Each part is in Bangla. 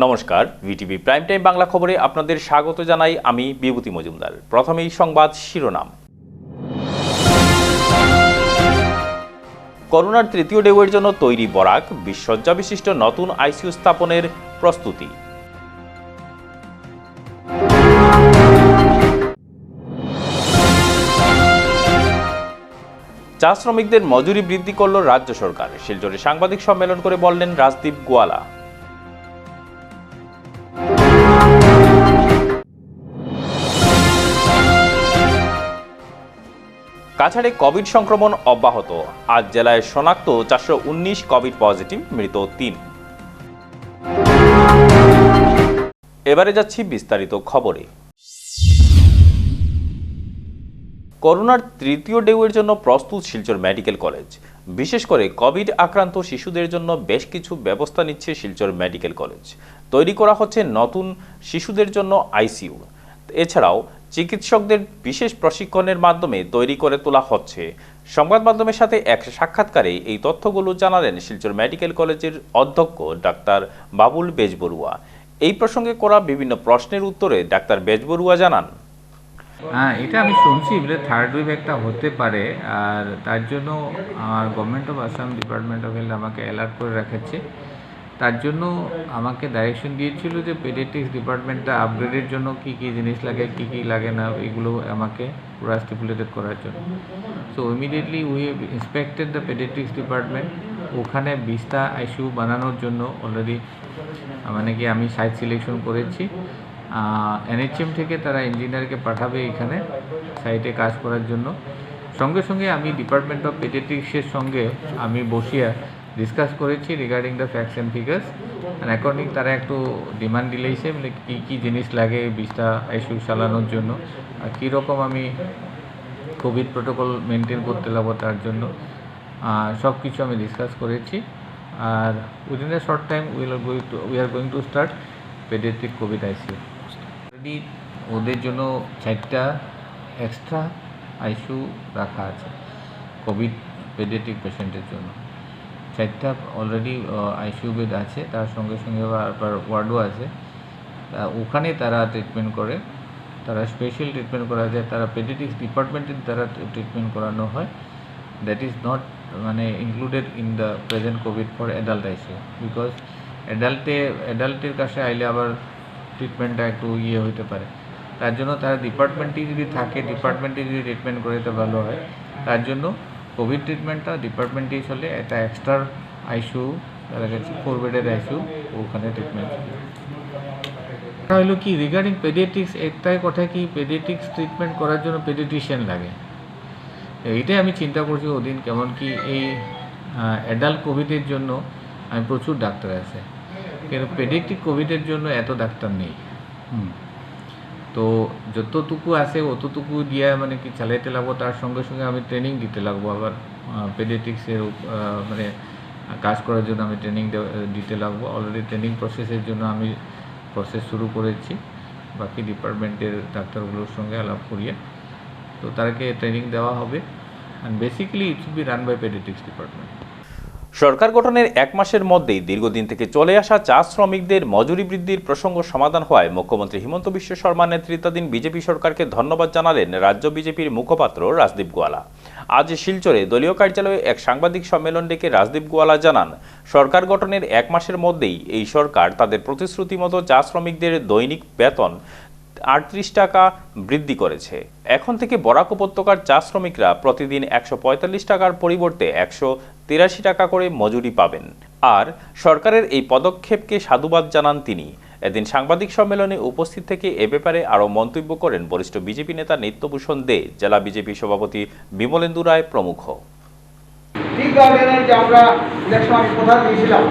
নমস্কার, ভিটিভি প্রাইম টাইম বাংলা খবরে আপনাদের স্বাগত জানাই। আমি বিভূতি মজুমদার। প্রথমেই সংবাদ শিরোনাম। করোনার তৃতীয় ঢেউয়ের জন্য তৈরি বরাক, 20 শয্যা বিশিষ্ট নতুন আইসিইউ স্থাপনের প্রস্তুতি। চা শ্রমিকদের মজুরি বৃদ্ধি করল রাজ্য সরকার। শিলচরে সাংবাদিক সম্মেলন করে বললেন রাজদীপ গোয়ালা। কাছাড়ে কোভিড সংক্রমণ অব্যাহত। আজ জেলায় শনাক্ত 419 কোভিড পজিটিভ, মৃত 3। এবারে যাচ্ছি বিস্তারিত খবরে। করোনার তৃতীয় ঢেউয়ের জন্য প্রস্তুত শিলচর মেডিকেল কলেজ। বিশেষ করে কোভিড আক্রান্ত শিশুদের জন্য বেশ কিছু ব্যবস্থা নিচ্ছে শিলচর মেডিকেল কলেজ। তৈরি করা হচ্ছে নতুন শিশুদের জন্য আইসিইউ। এছাড়াও চিকিৎসকদের বিশেষ প্রশিক্ষণের মাধ্যমে তৈরি করে তোলা হচ্ছে। সংবাদ মাধ্যমের সাথে এক সাক্ষাৎকারে এই তথ্যগুলো জানালেন শিলচর মেডিকেল কলেজের অধ্যক্ষ ডাক্তার বাবুল বেজবরুয়া। এই প্রসঙ্গে করা বিভিন্ন প্রশ্নের উত্তরে ডাক্তার বেজবরুয়া জানান, হ্যাঁ, এটা আমি শুনছি বলে থার্ড ওয়েভ একটা হতে পারে, আর তার জন্য আমার government of Assam department of health আমাকে অ্যালার্ট করে রেখেছে। তার জন্য আমাকে ডাইরেকশন দিয়েছিল যে পেডিয়াট্রিক্স ডিপার্টমেন্টটা আপগ্রেডের জন্য কী কী জিনিস লাগে, কী কী লাগে না, এগুলো আমাকে পুরো স্টিপুলেটেড করার জন্য। So immediately we have inspected the paediatrics department. ওখানে 20টা আইসিইউ বানানোর জন্য অলরেডি মানে কি আমি সাইট সিলেকশন করেছি। এনএইচএম থেকে তারা ইঞ্জিনিয়ারকে পাঠাবে এখানে সাইটে কাজ করার জন্য। সঙ্গে সঙ্গে আমি ডিপার্টমেন্ট অফ পেডিয়াট্রিক্সের সঙ্গে আমি বসিয়া ডিসকাস করেছি regarding the facts and figures, and according তারা একটু ডিমান্ড দিলেইছে মানে কী কী জিনিস লাগে 20টা আইসিইউ চালানোর জন্য, আর কীরকম আমি কোভিড প্রোটোকল মেনটেন করতে লাগবো তার জন্য সব কিছু আমি ডিসকাস করেছি। আর within a short time we are going to start paediatric COVID ICU. Already ওদের জন্য 4টা এক্সট্রা আইসিইউ রাখা আছে কোভিড পেডিয়াট্রিক পেশেন্টের জন্য। 4টা অলরেডি আইসিইউ বেড আছে, তার সঙ্গে সঙ্গে আবার ওয়ার্ডও আছে। ওখানে তারা ট্রিটমেন্ট করে, তারা স্পেশাল ট্রিটমেন্ট করা যায়, তারা পেডিয়াট্রিক্স ডিপার্টমেন্টের দ্বারা ট্রিটমেন্ট করানো হয়। দ্যাট ইজ নট মানে included in the present COVID for adult ICU, because অ্যাডাল্টের কাছে আইলে আবার ট্রিটমেন্টটা একটু হইতে পারে। তার জন্য তারা ডিপার্টমেন্টেই যদি থাকে, ডিপার্টমেন্টে যদি ট্রিটমেন্ট করে তো ভালো হয়। তার জন্য কোভিড ট্রিটমেন্টটা ডিপার্টমেন্টেই চলে। একটা এক্সট্রা আইসিইউ তারা কাছে 4 বেডের আইসিইউ, ওখানে ট্রিটমেন্ট চলে। হলো কি রিগার্ডিং পেডিয়াট্রিক্স, একটাই কথা কি পেডিয়াট্রিক্স ট্রিটমেন্ট করার জন্য পেডিয়াট্রিশিয়ান লাগে। এইটাই আমি চিন্তা করছি ওদিন কেমন কি এই অ্যাডাল্ট কোভিডের জন্য আমি প্রচুর ডাক্তার আছে, কিন্তু পেডিয়াট্রিক কোভিডের জন্য এত ডাক্তার নেই। তো যতটুকু আছে অতটুকু দিয়ে মানে কি চালাইতে লাগবো, তার সঙ্গে সঙ্গে আমি ট্রেনিং দিতে লাগবো আবার পেডিয়াট্রিক্সের মানে কাজ করার জন্য আমি ট্রেনিং দিতে লাগবো। অলরেডি ট্রেনিং প্রসেসের জন্য আমি প্রসেস শুরু করেছি বাকি ডিপার্টমেন্টের ডাক্তারগুলোর সঙ্গে আলাপ করিয়ে। তো তাদেরকে ট্রেনিং দেওয়া হবে, and basically it should be run by paediatrics department. সরকার গঠনের 1 মাসের মধ্যেই দীর্ঘদিন থেকে চলে আসা চা শ্রমিকদের মজুরি বৃদ্ধির প্রসঙ্গ সমাধান হওয়ায় মুখ্যমন্ত্রী হিমন্ত বিশ্ব শর্মার নেতৃত্বাধীন বিজেপি সরকারকে ধন্যবাদ জানালেন রাজ্য বিজেপির মুখপাত্র রাজদীপ গোয়ালা। আজ শিলচরে দলীয় কার্যালয়ে এক সাংবাদিক সম্মেলন ডেকে রাজদীপ গোয়ালা জানান, সরকার গঠনের 1 মাসের মধ্যেই এই সরকার তাদের প্রতিশ্রুতি মতো চা শ্রমিকদের দৈনিক বেতন 38 টাকা বৃদ্ধি করেছে। এখন থেকে বরাক উপত্যকার চা শ্রমিকরা প্রতিদিন 145 টাকার পরিবর্তে 183 টাকা করে মজুরি পাবেন। আর সরকারের এই পদক্ষেপকে সাধুবাদ জানান তিনি। এদিন সাংবাদিক সম্মেলনে উপস্থিত থেকে এ ব্যাপারে আরও মন্তব্য করেন বরিষ্ঠ বিজেপি নেতা নিত্যভূষণ দে, জেলা বিজেপি সভাপতি বিমলেন্দু রায় প্রমুখ। আমরা ইলেকশন কথা দিয়েছিলাম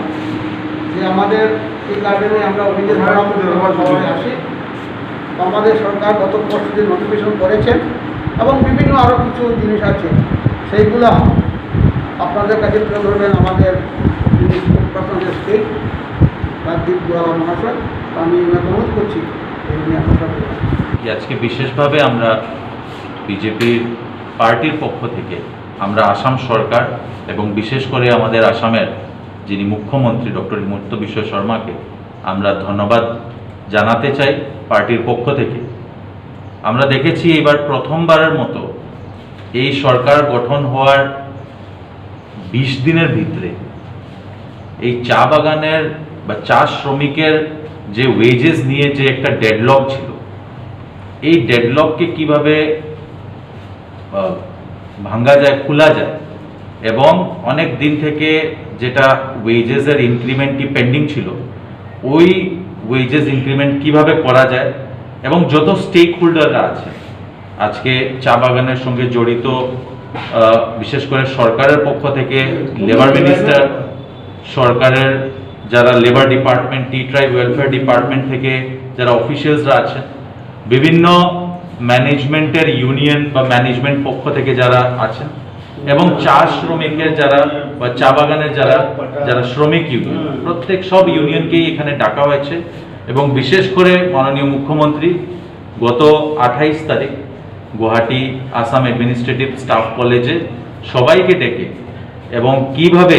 যে আমাদের এই গার্ডেনে আমরা অভিযোগ আসি। আমাদের সরকার গত পরশুদিন নোটিফিকেশন করেছেন এবং বিভিন্ন আরও কিছু জিনিস আছে, সেইগুলো আপনাদের কাছে তুলে ধরবেন আমাদের স্টেট রাজদীপ গোয়ালা মহাশয়। আমি অনুরোধ করছি আজকে বিশেষভাবে আমরা বিজেপির পার্টির পক্ষ থেকে আমরা আসাম সরকার এবং বিশেষ করে আমাদের আসামের যিনি মুখ্যমন্ত্রী ডক্টর হিমন্ত বিশ্ব শর্মাকে আমরা ধন্যবাদ জানাতে চাই পার্টির পক্ষ থেকে। আমরা দেখেছি এবার প্রথমবারের মতো এই সরকার গঠন হওয়ার 20 দিনের ভিতরে এই চা বাগানের বা চা শ্রমিকের যে ওয়েজেস নিয়ে যে একটা ডেডলক ছিল, এই ডেডলককে কিভাবে ভাঙ্গা যায়, খোলা যায়, এবং অনেক দিন থেকে যেটা ওয়েজেসের ইনক্রিমেন্টটি পেন্ডিং ছিল, ওই ওয়েজেস ইনক্রিমেন্ট কিভাবে করা যায়, এবং যত স্টেক হোল্ডাররা আছে আজকে চা বাগানের সঙ্গে জড়িত, বিশেষ করে সরকারের পক্ষ থেকে লেবার মিনিস্টার, সরকারের যারা লেবার ডিপার্টমেন্ট, টি ট্রাইব ওয়েলফেয়ার ডিপার্টমেন্ট থেকে যারা অফিসিয়ালসরা আছেন, বিভিন্ন ম্যানেজমেন্টের ইউনিয়ন বা ম্যানেজমেন্ট পক্ষ থেকে যারা আছেন, এবং চা শ্রমিকের যারা বা চা বাগানের যারা শ্রমিক ইউনিয়ন, প্রত্যেক সব ইউনিয়নকেই এখানে ডাকা হয়েছে। এবং বিশেষ করে মাননীয় মুখ্যমন্ত্রী গত 28 তারিখ গুয়াহাটি আসাম অ্যাডমিনিস্ট্রেটিভ স্টাফ কলেজে সবাইকে ডেকে এবং কিভাবে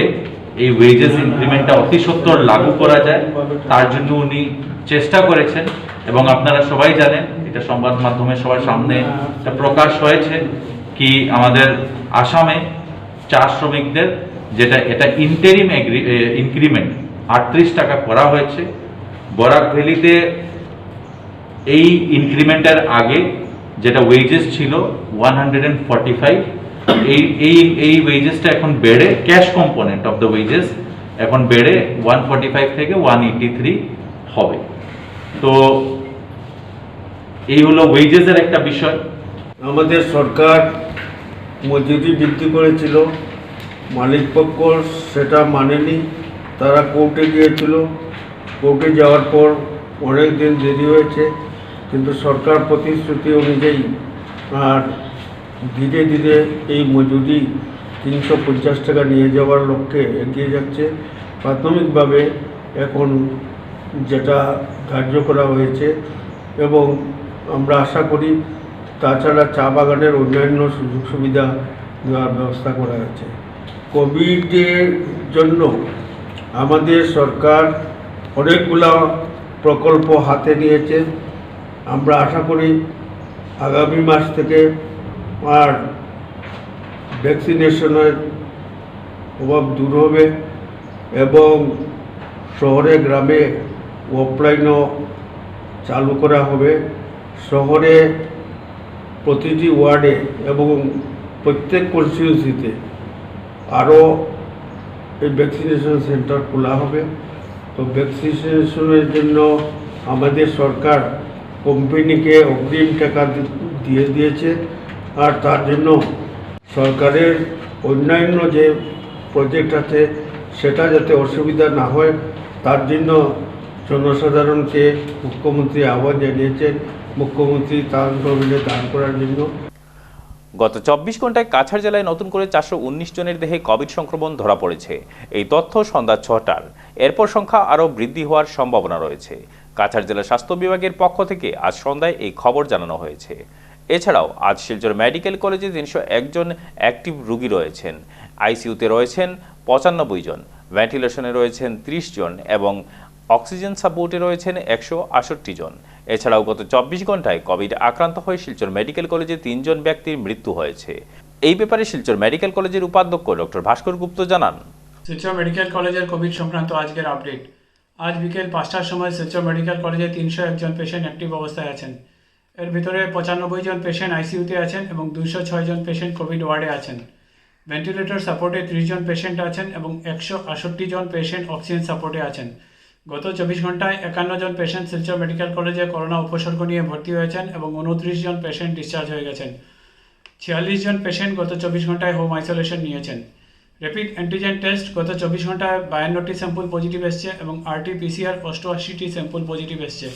এই ওয়েজেস ইনক্রিমেন্টটা অতি সত্বর লাগু করা যায় তার জন্য উনি চেষ্টা করেছেন। এবং আপনারা সবাই জানেন, এটা সংবাদ মাধ্যমে সবার সামনে প্রকাশ হয়েছে কি আমাদের আসামে চা শ্রমিকদের এটা ইন্টারিম ইনক্রিমেন্ট 38 টাকা করা হয়েছে। বরাক ভ্যালিতে এই ইনক্রিমেন্টের আগে যেটা ওয়েজেস ছিল 145, এই ওয়েজেসটা এখন বেড়ে, cash component of the wages এখন বেড়ে 145 থেকে 183 হবে। তো এই হলো ওয়েজেসের একটা বিষয়। আমাদের সরকার মজুরি বৃদ্ধি করেছিল, মালিক পক্ষ সেটা মানেনি, তারা কোর্টে গিয়েছিল, কোর্টে যাওয়ার পর অনেক দিন দেরি হয়েছে, কিন্তু সরকার প্রতিশ্রুতি অনুযায়ী আর ধীরে ধীরে এই মজুরি 350 টাকা নিয়ে যাওয়ার লক্ষ্যে এগিয়ে যাচ্ছে। প্রাথমিকভাবে এখন যেটা ধার্য করা হয়েছে, এবং আমরা আশা করি তাছাড়া চা বাগানের অন্যান্য সুযোগ সুবিধা দেওয়ার ব্যবস্থা করা হয়েছে। কোভিডের জন্য আমাদের সরকার অনেকগুলো প্রকল্প হাতে নিয়েছে। আমরা আশা করি আগামী মাস থেকে আর ভ্যাকসিনেশনের অভাব দূর হবে এবং শহরে গ্রামে অফলাইনও চালু করা হবে। শহরে প্রতিটি ওয়ার্ডে এবং প্রত্যেক কনস্টিটিউন্সিতে আরও এই ভ্যাকসিনেশন সেন্টার খোলা হবে। তো ভ্যাকসিনেশনের জন্য আমাদের সরকার কোম্পানিকে অগ্রিম টাকা দিয়ে দিয়েছে, আর তার জন্য সরকারের অন্যান্য যে প্রজেক্ট আছে সেটা যাতে অসুবিধা না হয় তার জন্য জনসাধারণকে মুখ্যমন্ত্রী আহ্বান জানিয়েছেন মুখ্যমন্ত্রী ত্রাণ তহবিলে দান করার জন্য। গত 24 ঘন্টায় কাছাড় জেলায় নতুন করে 419 জনের দেহে কোভিড সংক্রমণ ধরা পড়েছে। এই তথ্য সন্ধ্যা 6টার। এরপর সংখ্যা আরও বৃদ্ধি হওয়ার সম্ভাবনা রয়েছে। কাছাড় জেলা স্বাস্থ্য বিভাগের পক্ষ থেকে আজ সন্ধ্যায় এই খবর জানানো হয়েছে। এছাড়াও আজ শিলচর মেডিকেল কলেজে 301 জন অ্যাক্টিভ রোগী রয়েছেন। আইসিইউতে রয়েছেন 95 জন, ভেন্টিলেশনে রয়েছেন 30 জন এবং অক্সিজেন সাপোর্টে রয়েছেন 168 জন। এছাড়াও গত 24 ঘন্টায় কোভিড আক্রান্ত হয়ে শিলচর মেডিকেল কলেজে 3 জন ব্যক্তির মৃত্যু হয়েছে। এই ব্যাপারে শিলচর মেডিকেল কলেজের উপাধ্যক্ষ ডক্টর ভাস্কর গুপ্ত জানান, শিলচর মেডিকেল কলেজের কোভিড সংক্রান্ত আজকের আপডেট। আজ বিকেল 5টার সময় শিলচর মেডিকেল কলেজে 301 জন পেশেন্ট অ্যাক্টিভ অবস্থায় আছেন। এর ভিতরে 95 জন পেশেন্ট আইসিইউতে আছেন এবং 206 জন পেশেন্ট কোভিড ওয়ার্ডে আছেন। ভেন্টিলেটর সাপোর্টে 30 জন পেশেন্ট আছেন এবং 168 জন পেশেন্ট অক্সিজেন সাপোর্টে আছেন। গত 24 ঘন্টায় 51 জন পেশেন্ট শিলচর মেডিকেল কলেজে করোনা উপসর্গ নিয়ে ভর্তি হয়েছেন এবং 29 জন পেশেন্ট ডিসচার্জ হয়ে গেছেন। 46 জন পেশেন্ট গত 24 ঘন্টায় হোম আইসোলেশন নিয়েছেন। র্যাপিড অ্যান্টিজেন টেস্ট গত 24 ঘন্টায় 52টি স্যাম্পল পজিটিভ এসছে এবং RT-PCR 88টি স্যাম্পল পজিটিভ এসছে।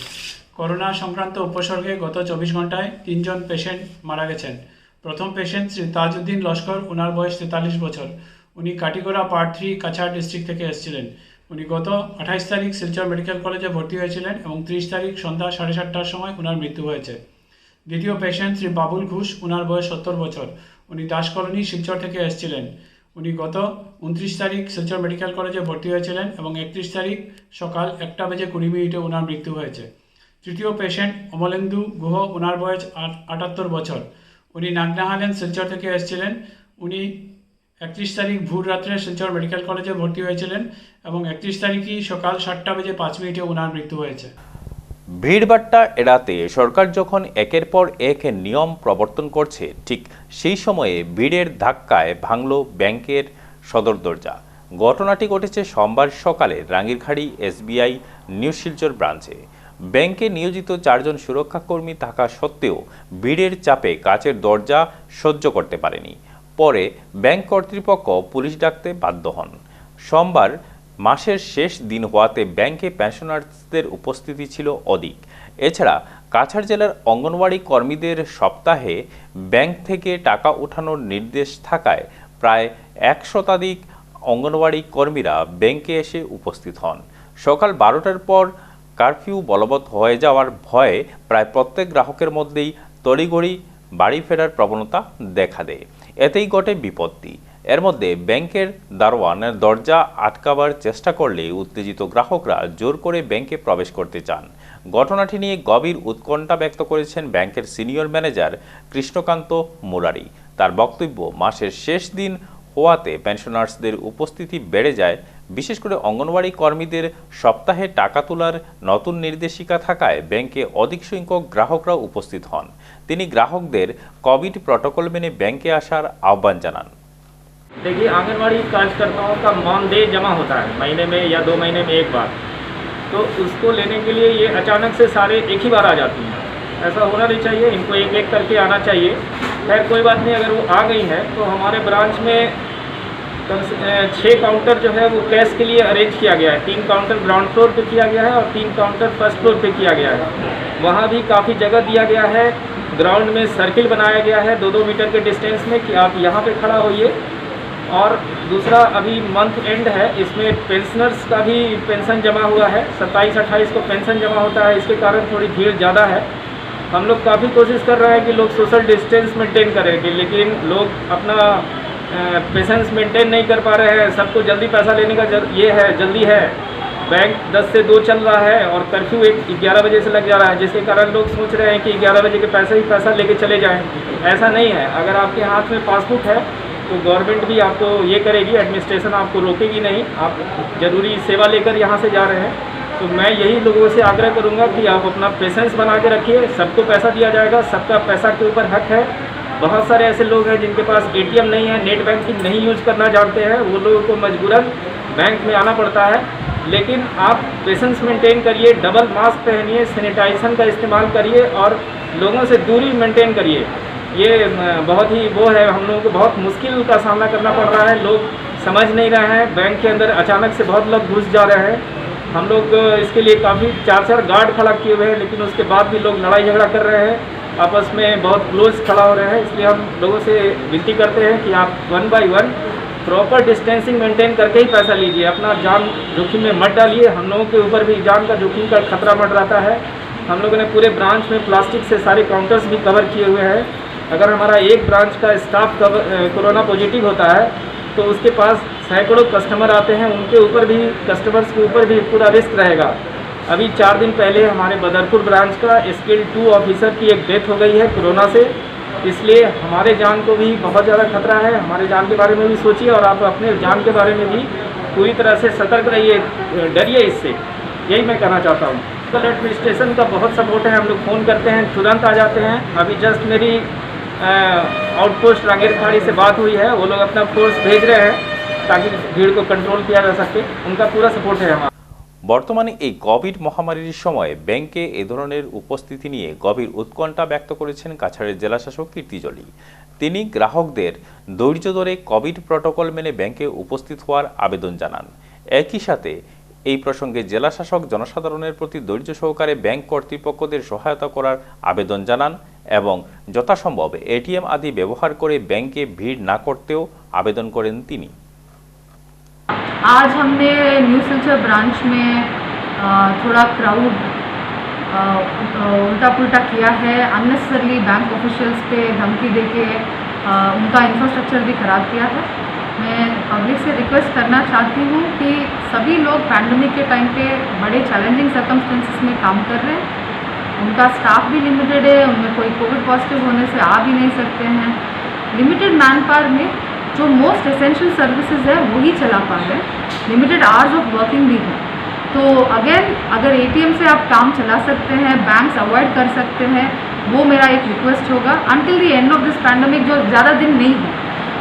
করোনা সংক্রান্ত উপসর্গে গত 24 ঘন্টায় 3 জন পেশেন্ট মারা গেছেন। প্রথম পেশেন্ট শ্রী তাজউদ্দিন লস্কর, ওনার বয়স 43 বছর। উনি কাটিগড়া পার্ট 3 কাছাড় ডিস্ট্রিক্ট থেকে এসেছিলেন। উনি গত 28 তারিখ শিলচর মেডিকেল কলেজে ভর্তি হয়েছিলেন এবং 30 তারিখ সন্ধ্যা 7:30টার সময় ওনার মৃত্যু হয়েছে। দ্বিতীয় পেশেন্ট শ্রী বাবুল ঘোষ, ওনার বয়স 70 বছর। উনি দাস কলোনি শিলচর থেকে এসেছিলেন। উনি গত 29 তারিখ শিলচর মেডিকেল কলেজে ভর্তি হয়েছিলেন এবং 31 তারিখ সকাল 1:20 ওনার মৃত্যু হয়েছে। তৃতীয় পেশেন্ট অমলেন্দু গুহ, ওনার বয়স 78 বছর। উনি নাগনাহালেন শিলচর থেকে এসেছিলেন। উনি 31 তারিখ ভোর রাত্রে শিলচর মেডিকেল কলেজে ভর্তি হয়েছিলেন এবং 31 তারিখই সকাল 7:05 ওনার মৃত্যু হয়েছে। ভিড়ভাট্টা এড়াতে সরকার যখন একের পর এক নিয়ম প্রবর্তন করছে, ঠিক সেই সময়ে ভিড়ের ধাক্কায় ভাঙল ব্যাংকের সদর দরজা। ঘটনাটি ঘটেছে সোমবার সকালে রাঙ্গিরখাড়ি SBI নিউ শিলচর ব্রাঞ্চে। ব্যাংকে নিয়োজিত 4 জন সুরক্ষাকর্মী থাকা সত্ত্বেও ভিড়ের চাপে কাচের দরজা সহ্য করতে পারেনি। পরে ব্যাংক কর্তৃপক্ষ পুলিশ ডাকতে বাধ্য হন। সোমবার মাসের শেষ দিন হওয়াতে ব্যাংকে পেনশনার্সদের উপস্থিতি ছিল অধিক। এছাড়া কাছাড় জেলার অঙ্গনওয়াড়ি কর্মীদের সপ্তাহে ব্যাংক থেকে টাকা ওঠানোর নির্দেশ থাকায় প্রায় 1 শতাধিক অঙ্গনওয়াড়ি কর্মীরা ব্যাংকে এসে উপস্থিত হন। সকাল 12টার পর কারফিউ বলবৎ হয়ে যাওয়ার ভয়ে প্রায় প্রত্যেক গ্রাহকের মধ্যেই তড়িঘড়ি বাড়ি ফেরার প্রবণতা দেখা দেয়। এতেই ঘটে বিপত্তি। এর মধ্যে ব্যাংকের দারোয়ানের দরজা আটকাবার চেষ্টা করলে উত্তেজিত গ্রাহকরা জোর করে ব্যাংকে প্রবেশ করতে চান। ঘটনাটি নিয়ে গভীর উৎকণ্ঠা ব্যক্ত করেছেন ব্যাংকের সিনিয়র ম্যানেজার কৃষ্ণকান্ত মুরারি। তার বক্তব্য, মাসের শেষ দিন হওয়াতে পেনশনার্সদের উপস্থিতি বেড়ে যায়। বিশেষ করে অঙ্গনওয়াড়ি কর্মীদের সপ্তাহে টাকা তোলার নতুন নির্দেশিকা থাকায় ব্যাংকে অধিক সংখ্যক গ্রাহকরা উপস্থিত হন। তিনি গ্রাহকদের কোভিড প্রটোকল মেনে ব্যাংকে আসার আহ্বান জানান। देखिए, आंगनवाड़ी कार्यकर्ताओं का मानदेय जमा होता है महीने में या 2 महीने में एक बार, तो उसको लेने के लिए ये अचानक से सारे एक ही बार आ जाती हैं। ऐसा होना नहीं चाहिए, इनको एक एक करके आना चाहिए। खैर कोई बात नहीं, अगर वो आ गई हैं तो हमारे ब्रांच में 6 काउंटर जो है वो कैश के लिए अरेंज किया गया है। 3 काउंटर ग्राउंड फ्लोर पे किया गया है और 3 काउंटर फर्स्ट फ्लोर पे किया गया है। वहाँ भी काफ़ी जगह दिया गया है। ग्राउंड में सर्किल बनाया गया है 2-2 मीटर के डिस्टेंस में कि आप यहाँ पे खड़ा होइए। और दूसरा, अभी मंथ एंड है, इसमें पेंशनर्स का भी पेंशन जमा हुआ है। 27-28 को पेंशन जमा होता है, इसके कारण थोड़ी भीड़ ज़्यादा है। हम लोग काफ़ी कोशिश कर रहे हैं कि लोग सोशल डिस्टेंस मेंटेन करें, लेकिन लोग अपना पेशेंस मेंटेन नहीं कर पा रहे हैं। सबको जल्दी पैसा लेने का ये है, जल्दी है। बैंक 10 से 2 चल रहा है और कर्फ्यू 11 बजे से लग जा रहा है, जिसके कारण लोग सोच रहे हैं कि 11 बजे के पैसे ही पैसा लेके चले जाएं। ऐसा नहीं है। अगर आपके हाथ में पासबुक है तो गवर्नमेंट भी आपको ये करेगी, एडमिनिस्ट्रेशन आपको रोकेगी नहीं। आप ज़रूरी सेवा लेकर यहाँ से जा रहे हैं, तो मैं यही लोगों से आग्रह करूँगा कि आप अपना पेशेंस बना के रखिए। सबको पैसा दिया जाएगा, सबका पैसा के ऊपर हक है। बहुत सारे ऐसे लोग हैं जिनके पास ATM नहीं है, नेट बैंकिंग नहीं यूज करना जानते हैं, वो लोगों को मजबूरन बैंक में आना पड़ता है। लेकिन आप पेशेंस मेंटेन करिए, डबल मास्क पहनिए, सैनिटाइजेशन का इस्तेमाल करिए और लोगों से दूरी मेंटेन करिए। ये बहुत ही वो है, हम लोगों को बहुत मुश्किल का सामना करना पड़ रहा है। लोग समझ नहीं रहे हैं, बैंक के अंदर अचानक से बहुत लोग घुस जा रहे हैं। हम लोग इसके लिए काफ़ी 4 गार्ड खड़ा किए हुए हैं, लेकिन उसके बाद भी लोग लड़ाई झगड़ा कर रहे हैं, आपस में बहुत क्लोज खड़ा हो रहे हैं। इसलिए हम लोगों से विनती करते हैं कि आप 1 by 1 प्रॉपर डिस्टेंसिंग मेंटेन करके ही पैसा लीजिए। अपना जान जोखिम में मत डालिए। हम लोगों के ऊपर भी जान का जोखिम का खतरा बढ़ रहता है। हम लोगों ने पूरे ब्रांच में प्लास्टिक से सारे काउंटर्स भी कवर किए हुए हैं। अगर हमारा एक ब्रांच का स्टाफ कोरोना पॉजिटिव होता है तो उसके पास सैकड़ों कस्टमर आते हैं, उनके ऊपर भी, कस्टमर्स के ऊपर भी पूरा रिस्क रहेगा। अभी 4 दिन पहले हमारे बदरपुर ब्रांच का स्केल 2 ऑफिसर की एक डेथ हो गई है कोरोना से। इसलिए हमारे जान को भी बहुत ज़्यादा खतरा है। हमारे जान के बारे में भी सोचिए और आप अपने जान के बारे में भी पूरी तरह से सतर्क रहिए, डरिए इससे। यही मैं कहना चाहता हूँ। कल एडमिनिस्ट्रेशन का बहुत सपोर्ट है, हम लोग फ़ोन करते हैं, तुरंत आ जाते हैं। अभी जस्ट मेरी आउटपोस्ट रांगीरखाड़ी से बात हुई है, वो लोग अपना फोर्स भेज रहे हैं ताकि भीड़ को कंट्रोल किया जा सके। उनका पूरा सपोर्ट है हमारा। বর্তমানে এই কোভিড মহামারীর সময় ব্যাংকে এ ধরনের উপস্থিতি নিয়ে গভীর উৎকণ্ঠা ব্যক্ত করেছেন কাছাড়ের জেলাশাসক কীর্তি জলি। তিনি গ্রাহকদের ধৈর্য ধরে কোভিড প্রটোকল মেনে ব্যাংকে উপস্থিত হওয়ার আবেদন জানান। একই সাথে এই প্রসঙ্গে জেলাশাসক জনসাধারণের প্রতি ধৈর্য সহকারে ব্যাংক কর্তৃপক্ষদের সহায়তা করার আবেদন জানান এবং যথাসম্ভব ATM আদি ব্যবহার করে ব্যাংকে ভিড় না করতেও আবেদন করেন তিনি। आज हमने न्यू सिलचर ब्रांच में थोड़ा क्राउड उल्टा पुल्टा किया है। अननेसेसरली बैंक ऑफिशियल्स पे धमकी देके उनका इंफ्रास्ट्रक्चर भी ख़राब किया है। मैं पब्लिक से रिक्वेस्ट करना चाहती हूँ कि सभी लोग पैंडमिक के टाइम पे बड़े चैलेंजिंग सर्कमस्टेंसेस में काम कर रहे हैं। उनका स्टाफ भी लिमिटेड है, उनमें कोई कोविड पॉजिटिव होने से आ भी नहीं सकते हैं। लिमिटेड मैन पावर में जो मोस्ट एसेंशियल सर्विसेज है वही चला पा रहे हैं, लिमिटेड आवर्स ऑफ वर्किंग भी है। तो अगेन अगर एटीएम से आप काम चला सकते हैं, बैंक्स अवॉइड कर सकते हैं, वो मेरा एक रिक्वेस्ट होगा until the end of this pandemic, जो ज़्यादा दिन नहीं है।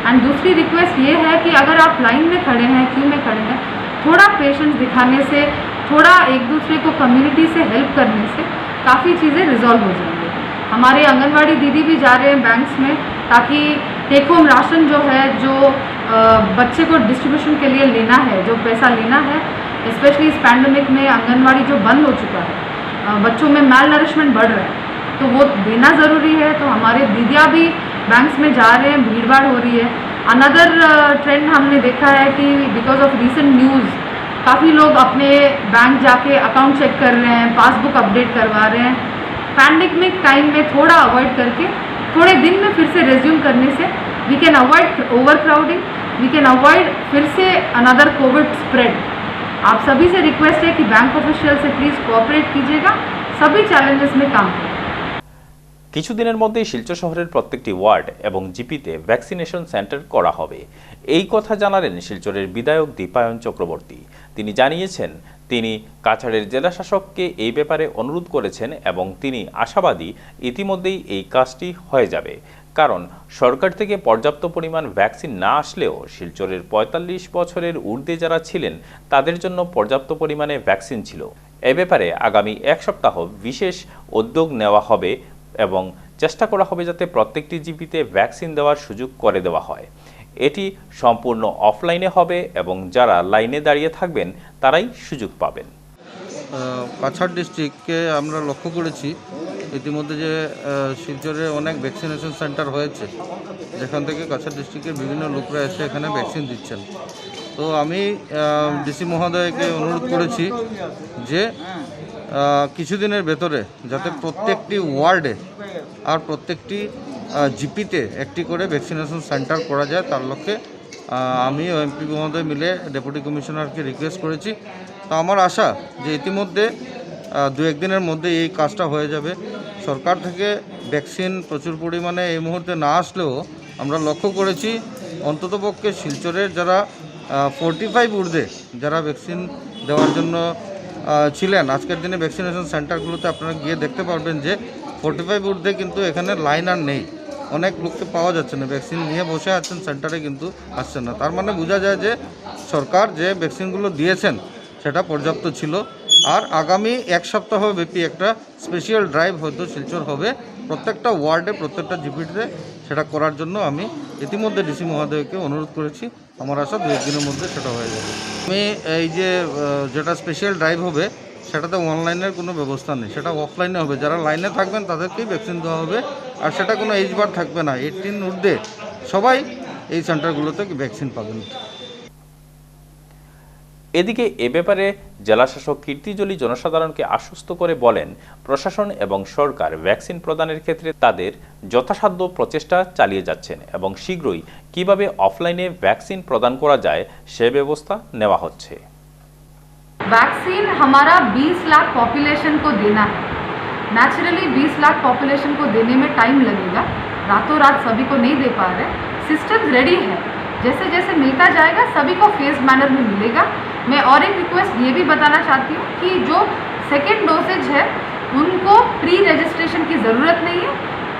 एंड दूसरी रिक्वेस्ट ये है कि अगर आप लाइन में खड़े हैं, क्यू में खड़े हैं, थोड़ा पेशेंस दिखाने से, थोड़ा एक दूसरे को कम्युनिटी से हेल्प करने से काफ़ी चीज़ें रिजॉल्व हो जाएंगी। हमारे आंगनवाड़ी दीदी भी जा रहे हैं बैंक्स में, ताकि टेक होम राशन जो है, जो बच्चे को डिस्ट्रीब्यूशन के लिए लेना है, जो पैसा लेना है, स्पेशली इस पैंडमिक में आंगनवाड़ी जो बंद हो चुका है, बच्चों में मैल नरिशमेंट बढ़ रहा है, तो वो देना ज़रूरी है। तो हमारे दीदियाँ भी बैंक्स में जा रहे हैं, भीड़ भाड़ हो रही है। अनदर ट्रेंड हमने देखा है कि बिकॉज ऑफ रीसेंट न्यूज़ काफ़ी लोग अपने बैंक जाके अकाउंट चेक कर रहे हैं, पासबुक अपडेट करवा रहे हैं। पैंडमिक टाइम में थोड़ा अवॉइड करके थोड़े दिन में फिर से रेज्यूम करने से we can avoid overcrowding, we can avoid फिर से अनदर कोविड स्प्रेड। आप सभी से रिक्वेस्ट है कि बैंक ऑफिशियल से प्लीज़ कोऑपरेट कीजिएगा, सभी চ্যালেঞ্জেস में काम करें। কিছুদিনের মধ্যেই শিলচর শহরের প্রত্যেকটি ওয়ার্ড এবং জিপিতে ভ্যাকসিনেশন সেন্টার করা হবে, এই কথা জানালেন শিলচরের বিধায়ক দীপায়ন চক্রবর্তী। তিনি জানিয়েছেন তিনি কাছাড়ের জেলাশাসককে এই ব্যাপারে অনুরোধ করেছেন এবং তিনি আশাবাদী ইতিমধ্যেই এই কাজটি হয়ে যাবে, কারণ সরকার থেকে পর্যাপ্ত পরিমাণ ভ্যাকসিন না আসলেও শিলচরের ৪৫ বছরের ঊর্ধ্বে যারা ছিলেন তাদের জন্য পর্যাপ্ত পরিমাণে ভ্যাকসিন ছিল। এ ব্যাপারে আগামী এক সপ্তাহ বিশেষ উদ্যোগ নেওয়া হবে এবং চেষ্টা করা হবে যাতে প্রত্যেকটি জিপিতে ভ্যাকসিন দেওয়ার সুযোগ করে দেওয়া হয়। এটি সম্পূর্ণ অফলাইনে হবে এবং যারা লাইনে দাঁড়িয়ে থাকবেন তারাই সুযোগ পাবেন। কাছাড় ডিস্ট্রিক্টকে আমরা লক্ষ্য করেছি ইতিমধ্যে যে শিলচরে অনেক ভ্যাকসিনেশন সেন্টার হয়েছে, যেখান থেকে কাছাড় ডিস্ট্রিক্টের বিভিন্ন লোকরা এসে এখানে ভ্যাকসিন দিচ্ছেন। তো আমি ডিসি মহোদয়কে অনুরোধ করেছি যে কিছুদিনের ভেতরে যাতে প্রত্যেকটি ওয়ার্ডে আর প্রত্যেকটি জিপিতে একটি করে ভ্যাকসিনেশন সেন্টার করা যায়, তার লক্ষ্যে আমি ও এমপি মহোদয় মিলে ডেপুটি কমিশনারকে রিকোয়েস্ট করেছি। তো আমার আশা যে ইতিমধ্যে দু একদিনের মধ্যে এই কাজটা হয়ে যাবে। সরকার থেকে ভ্যাকসিন প্রচুর পরিমাণে এই মুহূর্তে না আসলেও আমরা লক্ষ্য করেছি অন্ততপক্ষে শিলচরের যারা 45 ঊর্ধ্বে যারা ভ্যাকসিন দেওয়ার জন্য ছিলেন, আজকের দিনে ভ্যাকসিনেশন সেন্টারগুলোতে আপনারা গিয়ে দেখতে পারবেন যে 45 ঊর্ধ্বে কিন্তু এখানে লাইন আর নেই, অনেক লোককে পাওয়া যাচ্ছে না, ভ্যাকসিন নিয়ে বসে আছেন সেন্টারে কিন্তু আসছে না। তার মানে বোঝা যায় যে সরকার যে ভ্যাকসিনগুলো দিয়েছেন সেটা পর্যাপ্ত ছিল। আর আগামী এক সপ্তাহ ব্যাপী একটা স্পেশাল ড্রাইভ হয়তো শিলচর হবে প্রত্যেকটা ওয়ার্ডে, প্রত্যেকটা জিপিতে, সেটা করার জন্য আমি ইতিমধ্যে ডিসি মহোদয়কে অনুরোধ করেছি। আমার আশা দু একদিনের মধ্যে সেটা হয়ে যাবে। আমি এই যে যেটা স্পেশাল ড্রাইভ হবে সেটাতে অনলাইনের কোনো ব্যবস্থা নেই, সেটা অফলাইনে হবে। যারা লাইনে থাকবেন তাদেরকেই ভ্যাকসিন দেওয়া হবে, আর সেটা কোনো এজ বার থাকবে না। 18 ঊর্ধ্বে সবাই এই সেন্টারগুলোতে ভ্যাকসিন পাবেন। এদিকে এ ব্যাপারে জেলাশাসক কীর্তিজলি জনসাধারণকে আশ্বস্ত করে বলেন প্রশাসন এবং সরকার ভ্যাকসিন প্রদানের ক্ষেত্রে তাদের যথাসাধ্য প্রচেষ্টা চালিয়ে যাচ্ছেন এবং শীঘ্রই কিভাবে অফলাইনে ভ্যাকসিন প্রদান করা যায় সে ব্যবস্থা নেওয়া হচ্ছে। वैक्सीन हमारा 20 लाख पॉपुलेशन को देना है। नेचुरली 20 लाख पॉपुलेशन को देने में टाइम लगेगा, रातों रात सभी को नहीं दे पा रहे। सिस्टम रेडी है, जैसे जैसे मिलता जाएगा सभी को फेज मैनर में मिलेगा। मैं और एक रिक्वेस्ट ये भी बताना चाहती हूँ कि जो सेकेंड डोसेज है उनको प्री रजिस्ट्रेशन की ज़रूरत नहीं है।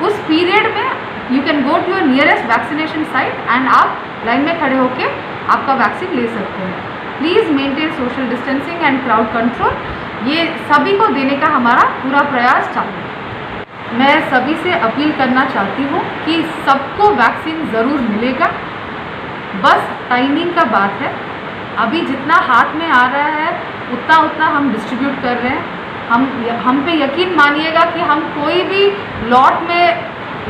उस पीरियड में you can go to your nearest vaccination site and आप लाइन में खड़े होकर आपका वैक्सीन ले सकते हैं। Please maintain social distancing and crowd control, ये सभी को देने का हमारा पूरा प्रयास चालू है। मैं सभी से अपील करना चाहती हूँ कि सबको वैक्सीन ज़रूर मिलेगा, बस टाइमिंग का बात है। अभी जितना हाथ में आ रहा है उतना उतना हम डिस्ट्रीब्यूट कर रहे हैं। हम पे यकीन मानिएगा कि हम कोई भी लॉट में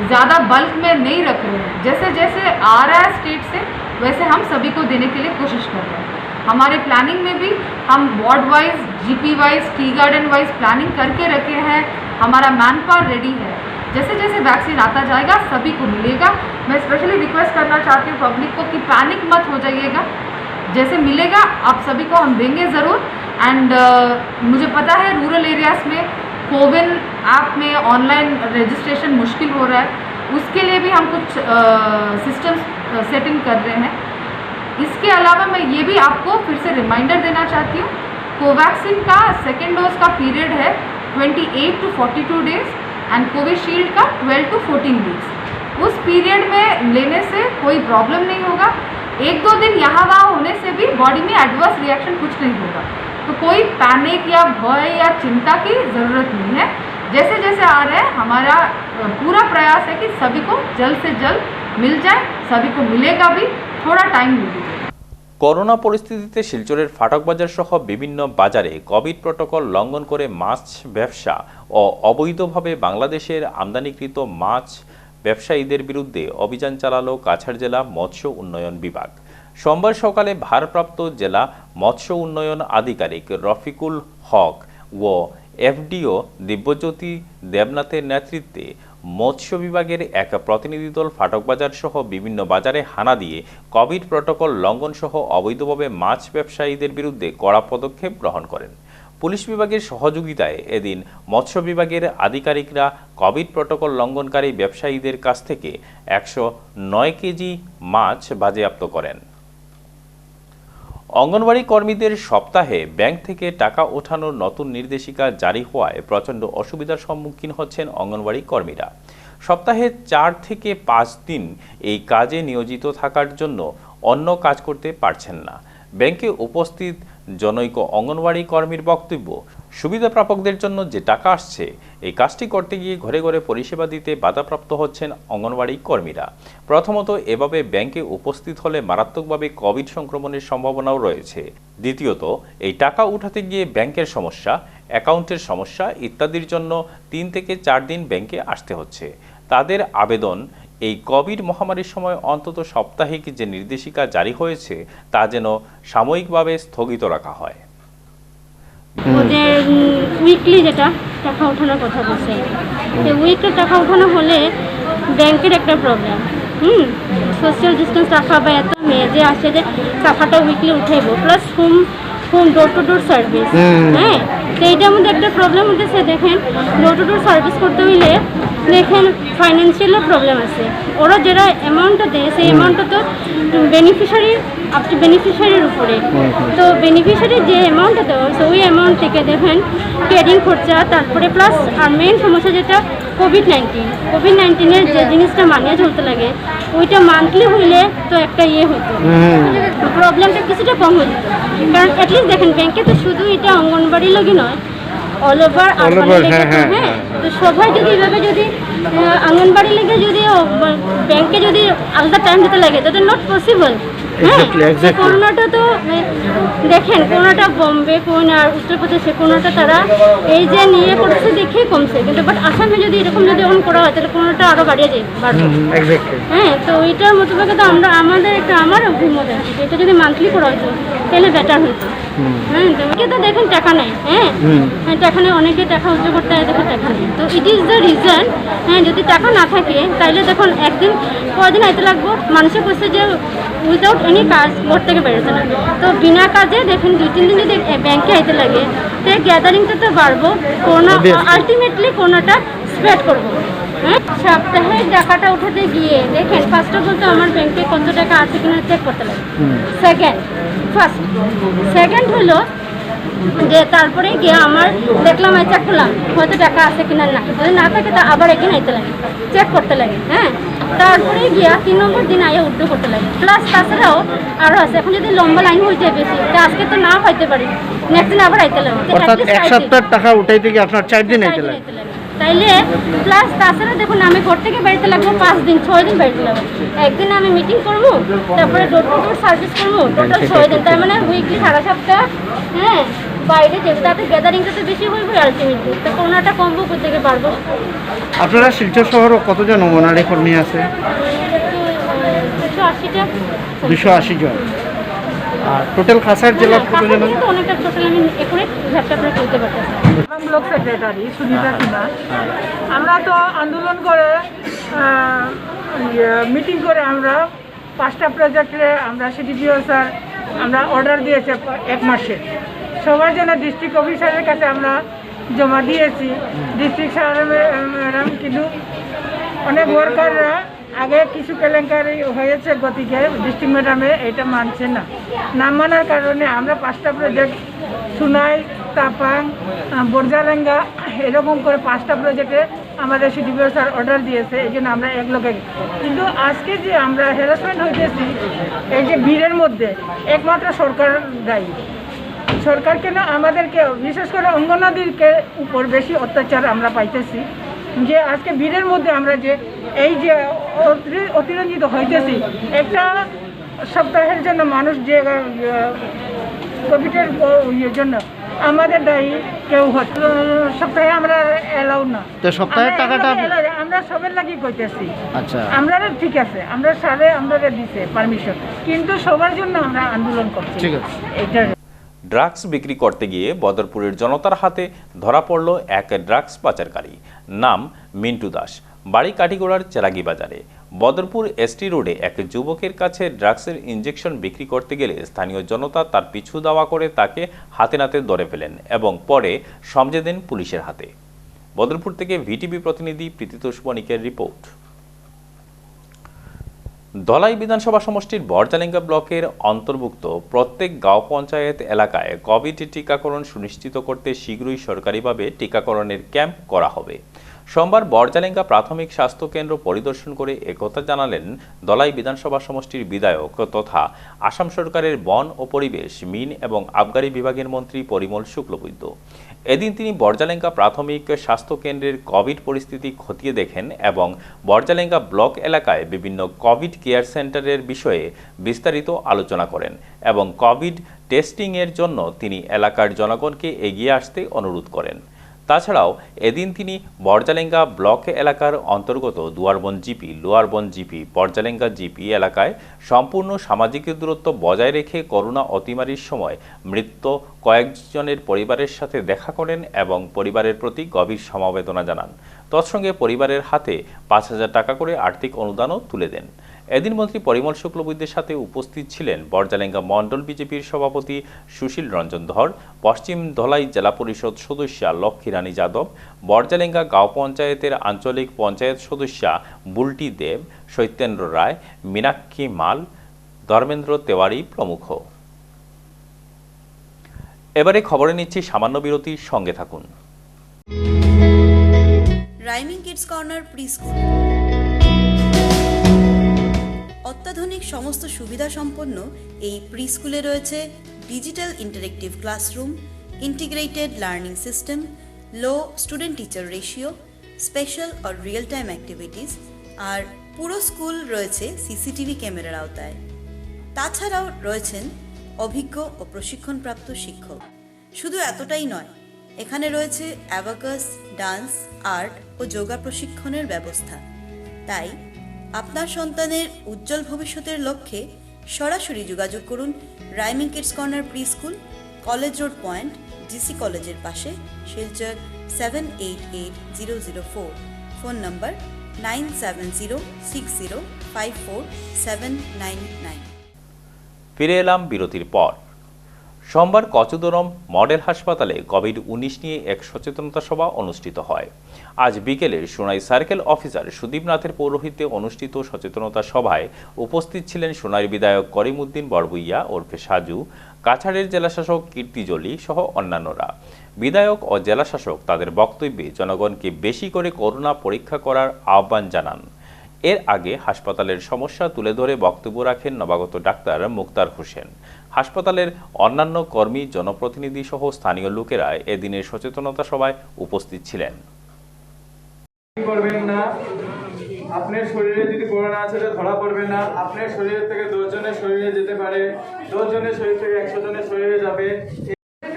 ज़्यादा बल्क में नहीं रख रहे हैं। जैसे जैसे आ रहा है स्टेट से वैसे हम सभी को देने के लिए कोशिश कर रहे हैं। हमारे प्लानिंग में भी हम ward wise, GP wise, tea garden wise planning करके रखे हैं। हमारा मैन पावर रेडी है। जैसे जैसे वैक्सीन आता जाएगा सभी को मिलेगा। मैं स्पेशली रिक्वेस्ट करना चाहती हूँ पब्लिक को कि पैनिक मत हो जाइएगा, जैसे मिलेगा आप सभी को हम देंगे ज़रूर। एंड मुझे पता है रूरल एरियाज़ में कोविन ऐप में ऑनलाइन रजिस्ट्रेशन मुश्किल हो रहा है, उसके लिए भी हम कुछ सिस्टम्स सेटिंग कर रहे हैं। इसके अलावा मैं ये भी आपको फिर से रिमाइंडर देना चाहती हूँ, कोवैक्सीन का सेकेंड डोज का पीरियड है 28 to 42 डेज एंड कोविशील्ड का 12 to 14 वीक्स। उस पीरियड में लेने से कोई प्रॉब्लम नहीं होगा, एक दो दिन यहाँ वहाँ होने से भी बॉडी में एडवर्स रिएक्शन कुछ नहीं होगा। तो कोई पैनिक या भय या चिंता की ज़रूरत नहीं है। जैसे जैसे आ रहा है हमारा पूरा प्रयास है कि सभी को जल्द से जल्द मिल जाए, सभी को मिलेगा भी, थोड़ा टाइम लगेगा। করোনা পরিস্থিতিতে শিলচরের ফাটক বাজার সহ বিভিন্ন বাজারে কোভিড প্রটোকল লঙ্ঘন করে মাছ ব্যবসা ও অবৈধভাবে বাংলাদেশের আমদানিকৃত মাছ ব্যবসায়ীদের বিরুদ্ধে অভিযান চালালো কাছাড় জেলা মৎস্য উন্নয়ন বিভাগ। সোমবার সকালে ভারপ্রাপ্ত জেলা মৎস্য উন্নয়ন আধিকারিক রফিকুল হক ও এফডিও দিব্যজ্যোতি দেবনাথের নেতৃত্বে মৎস্য বিভাগের এক প্রতিনিধি দল ফাটক বাজার সহ বিভিন্ন বাজারে হানা দিয়ে কোভিড প্রটোকল লঙ্ঘন সহ অবৈধভাবে মাছ ব্যবসায়ীদের বিরুদ্ধে কড়া পদক্ষেপ গ্রহণ করেন। পুলিশ বিভাগের সহযোগিতায় এদিন মৎস্য বিভাগের আধিকারিকরা কোভিড প্রটোকল লঙ্ঘনকারী ব্যবসায়ীদের কাছ থেকে 109 কেজি মাছ বাজেয়াপ্ত করেন। অঙ্গনওয়াড়ি কর্মীদের সপ্তাহে ব্যাংক থেকে টাকা ওঠানোর নতুন নির্দেশিকা জারি হওয়ায় প্রচণ্ড অসুবিধার সম্মুখীন হচ্ছেন অঙ্গনওয়াড়ি কর্মীরা। সপ্তাহে 4 থেকে 5 দিন এই কাজে নিয়োজিত থাকার জন্য অন্য কাজ করতে পারছেন না। ব্যাংকে উপস্থিত জনৈক অঙ্গনওয়াড়ি কর্মীর বক্তব্য, সুবিধাপ্রাপকদের জন্য যে টাকা আসছে এই কাজটি করতে গিয়ে ঘরে ঘরে পরিষেবা দিতে বাধাপ্রাপ্ত হচ্ছেন অঙ্গনওয়াড়ি কর্মীরা। প্রথমত, এভাবে ব্যাংকে উপস্থিত হলে মারাত্মকভাবে কোভিড সংক্রমণের সম্ভাবনাও রয়েছে। দ্বিতীয়ত, এই টাকা উঠাতে গিয়ে ব্যাংকের সমস্যা, অ্যাকাউন্টের সমস্যা ইত্যাদির জন্য 3 থেকে 4 দিন ব্যাংকে আসতে হচ্ছে। তাদের আবেদন, এই কোভিড মহামারীর সময় অন্তত সাপ্তাহিক যে নির্দেশিকা জারি হয়েছে তা যেন সাময়িকভাবে স্থগিত রাখা হয়। ওদের উইকলি যেটা টাকা ওঠানোর কথা বলছে, এই উইকলি টাকা ওঠানো হলে ব্যাংকের একটা প্রবলেম, সোশ্যাল ডিস্টেন্স রাখা বা এত মেয়ে যে আসে যে টাকাটা উইকলি উঠাইব, plus home door to door service, হ্যাঁ, তো এইটার মধ্যে একটা প্রবলেম হতেছে। দেখেন, ডোর টু ডোর সার্ভিস করতে হইলে দেখেন ফাইন্যান্সিয়ালও প্রবলেম আছে। ওরা যারা অ্যামাউন্টটা দেয় সেই অ্যামাউন্টটা তো বেনিফিশিয়ারির উপরে, তো বেনিফিশিয়ারির যে অ্যামাউন্টটা দেওয়া হয়েছে ওই অ্যামাউন্ট থেকে দেখেন ক্যারিং খরচা, তারপরে প্লাস আর মেন সমস্যা যেটা কোভিড-19-এর যে জিনিসটা মানিয়ে চলতে লাগে ওইটা মান্থলি হইলে তো একটা হইতো, প্রবলেমটা কিছুটা কম হয়ে যেত। কারণ অ্যাটলিস্ট দেখেন ব্যাংকে তো শুধু এটা অঙ্গনবাড়ি লগি নয়, অল ওভার হ্যাঁ, তো সবাই যদি এভাবে যদি আঙ্গনবাড়ি লেগে যদি ব্যাংকে যদি আলাদা টাইম দিতে লাগে, দ্যাট ইজ নট পসিবল। হ্যাঁ, করোনাটা তো দেখেন, করোনাটা বোম্বে কোন আর উত্তরপ্রদেশে করোনাটা তারা এই যে নিয়ে করছে দেখেই কমছে, কিন্তু বাট আসামে যদি এরকম যদি এখন করা হয় তাহলে করোনাটা আরও বাড়িয়ে বাড়বে। হ্যাঁ, তো ওইটার মোতাবেক তো আমার অভিমত আছে যে এটা যদি মান্থলি করা হতো তাহলে বেটার হতো। হ্যাঁ, তো দেখেন টাকা নেই, হ্যাঁ, টাকা নেই, অনেকে টাকা উজ্জ্ব করতে হয়, দেখো টাকা নেই, তো ইট ইজ দ্য রিজন। হ্যাঁ, যদি টাকা না থাকে তাহলে দেখুন একদিন কদিন আইতে লাগবো, মানুষের কাছে যে উইদাউট এনি কাজ ঘর থেকে বেরোতে না, তো বিনা কাজে দেখুন 2-3 দিন যদি ব্যাংকে আইতে লাগে তো গ্যাদারিংটা তো বাড়বো, করোনা আলটিমেটলি করোনাটা স্প্রেড করবো। হ্যাঁ, সপ্তাহে টাকাটা উঠাতে গিয়ে দেখেন ফার্স্ট অফ অল তো আমার ব্যাংকে কত টাকা আছে কিনা চেক করতে লাগে, সেকেন্ড হলো যে তারপরে গিয়ে আমার দেখলাম চেক করলাম হয়তো টাকা আছে কিনা না, যদি না থাকে তা আবার এখানে আইতে লাগে, চেক করতে লাগে। হ্যাঁ, তারপরে গিয়া 3 নম্বর দিন আইয়া উদ্য করতে লাগে, প্লাস তাছাড়াও আরও আছে। এখন যদি লম্বা লাইন হয়ে যায় বেশি, তো আজকে তো না হইতে পারি, নেক্সট দিন আবার আইতে লাগে, এক সপ্তাহ টাকা উঠাইতে গিয়ে আপনার 4 দিন আইতে লাগে তাইলে প্লাস তাছাড়া দেখুন আমি ঘর থেকে বাড়িতে লাগবো 5 দিন 6 দিন বাড়িতে লাগবো, একদিন আমি মিটিং করবো, তারপরে ডোর টু ডোর সার্ভিস করবো, টোটাল 6 দিন, তার মানে উইকলি সারা সপ্তাহ হ্যাঁ বাইরে যাবে, তাতে গ্যাদারিংটা তো বেশি হইবে আলটিমেটলি, তো করোনাটা কমবো কোথেকে পারবো। আপনারা শিলচর শহরে কতজন অঙ্গনওয়াড়ি কর্মী আছে? 280টা। 280 জন। আর টোটাল কাছাড় জেলা অনেকটা টোটাল আমি একুরেট হিসাবটা আপনারা বলতে পারতেছি। Block secretary Sunita Sinha. আমরা তো আন্দোলন করে মিটিং করে আমরা 5টা প্রজেক্টে আমরা সিডিপিও স্যার আমরা অর্ডার দিয়েছে 1 মাসে। সবার জন্য ডিস্ট্রিক্ট অফিসারের কাছে আমরা জমা দিয়েছি। ডিস্ট্রিক্ট স্যার ম্যাডাম কিন্তু অনেক ওয়ার্কাররা আগে কিছু কেলেঙ্কারি হয়েছে গতিকে ডিস্ট্রিক্ট ম্যাডামে এটা মানছে না মানার কারণে আমরা 5টা প্রজেক্ট সুনাই, তাপাং, বর্জালেঙ্গা এরকম করে 5টা প্রজেক্টে আমাদের সিডিপিও স্যার অর্ডার দিয়েছে। এই জন্য আমরা এক লোকে কিন্তু আজকে যে আমরা হ্যারাসমেন্ট হইতেছি এই যে ভিড়ের মধ্যে একমাত্র সরকার দায়ী। সরকার কেন আমাদেরকে বিশেষ করে অঙ্গনাদিকে উপর বেশি অত্যাচার আমরা পাইতেছি যে আজকে ভিড়ের মধ্যে আমরা যে এই যে অতিরঞ্জিত হইতেছি একটা সপ্তাহের জন্য মানুষ যে কোভিডের জন্য আমাদের দায়ী কেউ সপ্তাহে আমরা এলাও না। সপ্তাহের টাকাটা আমরা সবের লাগি কইতেছি। আচ্ছা, আমরা ঠিক আছে, আমরা সারে আমরা দিছে পারমিশন, কিন্তু সবার জন্য আমরা আন্দোলন করছি। ঠিক আছে। এটা ড্রাগস বিক্রি করতে গিয়ে বদরপুরের জনতার হাতে ধরা পড়ল এক ড্রাগস পাচারকারী। নাম মিন্টু দাস, বাড়ি কাটিগোড়ার চেরাগি বাজারে। বদরপুর এসটি রোডে এক যুবকের কাছে ড্রাগসের ইনজেকশন বিক্রি করতে গেলে স্থানীয় জনতা তার পিছু দাওয়া করে তাকে হাতে নাতে ধরে ফেলেন এবং পরে সমঝে দেন পুলিশের হাতে। বদরপুর থেকে ভিটিভি প্রতিনিধি প্রীতিতোষ বণিকের রিপোর্ট। ধলাই বিধানসভা সমষ্টির বরজালেঙ্গা ব্লকের অন্তর্ভুক্ত প্রত্যেক গাঁও পঞ্চায়েত এলাকায় কোভিড টিকাকরণ সুনিশ্চিত করতে শীঘ্রই সরকারিভাবে টিকাকরণের ক্যাম্প করা হবে। সোমবার বরজালেঙ্গা প্রাথমিক স্বাস্থ্য কেন্দ্র পরিদর্শন করে একথা জানালেন ধলাই বিধানসভা সমষ্টির বিধায়ক তথা আসাম সরকারের বন ও পরিবেশ, মিন এবং আবগারি বিভাগের মন্ত্রী পরিমল শুক্লবৈদ্য। এদিন তিনি বরজালেঙ্গা প্রাথমিক স্বাস্থ্য কেন্দ্রের কোভিড পরিস্থিতি খতিয়ে দেখেন এবং বরজালেঙ্গা ব্লক এলাকায় বিভিন্ন কোভিড কেয়ার সেন্টারের বিষয়ে বিস্তারিত আলোচনা করেন এবং কোভিড টেস্টিংয়ের জন্য তিনি এলাকার জনগণকে এগিয়ে আসতে অনুরোধ করেন। তাছাড়াও এদিন তিনি বরজালেঙ্গা ব্লক এলাকার অন্তর্গত দুয়ারবন জিপি, লোয়ারবন জিপি, বরজালেঙ্গা জিপি এলাকায় সম্পূর্ণ সামাজিক দূরত্ব বজায় রেখে করোনা অতিমারির সময় মৃত্যু কয়েকজনের পরিবারের সাথে দেখা করেন এবং পরিবারের প্রতি গভীর সমবেদনা জানান। তৎসঙ্গে পরিবারের হাতে 5,000 টাকা করে আর্থিক অনুদানও তুলে দেন। এদিন মন্ত্রী পরিমল শুক্লবৈদ্যের সাথে উপস্থিত ছিলেন বরজালেঙ্গা মণ্ডল বিজেপির সভাপতি সুশীল রঞ্জন ধর, পশ্চিম ধলাই জেলা পরিষদ সদস্যা লক্ষ্মী রানী যাদব, বরজালেঙ্গা গাঁও পঞ্চায়েতের আঞ্চলিক পঞ্চায়েত সদস্যা বুলটি দেব, সত্যেন্দ্র রায়, মীনাক্ষী মাল, ধর্মেন্দ্র তেওয়ারি প্রমুখ। এবারে খবরে নিচ্ছি সামান্য বিরতির সঙ্গে থাকুন। Rhyming kids corner preschool অত্যাধুনিক সমস্ত সুবিধা সম্পন্ন এই প্রি স্কুলে রয়েছে digital interactive classroom, integrated learning system, low student teacher ratio, special আর রিয়েল টাইম অ্যাক্টিভিটিস, আর পুরো স্কুল রয়েছে সিসিটিভি ক্যামেরার আওতায়। তাছাড়াও রয়েছেন অভিজ্ঞ ও প্রশিক্ষণপ্রাপ্ত শিক্ষক। শুধু এতটাই নয়, এখানে রয়েছে অ্যাবাকাস, ডান্স, আর্ট ও যোগা প্রশিক্ষণের ব্যবস্থা। তাই আপনার সন্তানের উজ্জ্বল ভবিষ্যতের লক্ষ্যে সরাসরি যোগাযোগ করুন rhyming kids corner preschool, college road point, DC কলেজের পাশে, শিলচর 788004। ফোন নম্বর 9706054799। ফিরে এলাম বিরতির পর। সোমবার কচুদরম মডেল হাসপাতালে কোভিড-19 নিয়ে এক সচেতনতা সভা অনুষ্ঠিত হয়। আজ বিকেলে সোনাই সার্কেল অফিসার সুদীপ নাথের পৌরোহিত্যে অনুষ্ঠিত সচেতনতা সভায় উপস্থিত ছিলেন সোনাইর বিধায়ক করিমউদ্দিন বড়ভূইয়া ওরফে সাজু, কাছাড়ের জেলাশাসক কীর্তি জলি সহ অন্যান্যরা। বিধায়ক ও জেলাশাসক তাদের বক্তব্যে জনগণকে বেশি করে করোনা পরীক্ষা করার আহ্বান জানান। এর আগে হাসপাতালের সমস্যা তুলে ধরে বক্তব্য রাখেন নবাগত ডাক্তার মুক্তার হোসেন। হাসপাতালের অন্যান্য কর্মী, জনপ্রতিনিধি সহ স্থানীয় লোকেরা এদিনের সচেতনতা সভায় উপস্থিত ছিলেন। আপনার শরীরে যদি করোনা আছে ধরা পড়বে না, আপনার শরীর থেকে 10 জনের শরীরে যেতে পারে, 10 জনের শরীর থেকে 100 জনের শরীরে যাবে।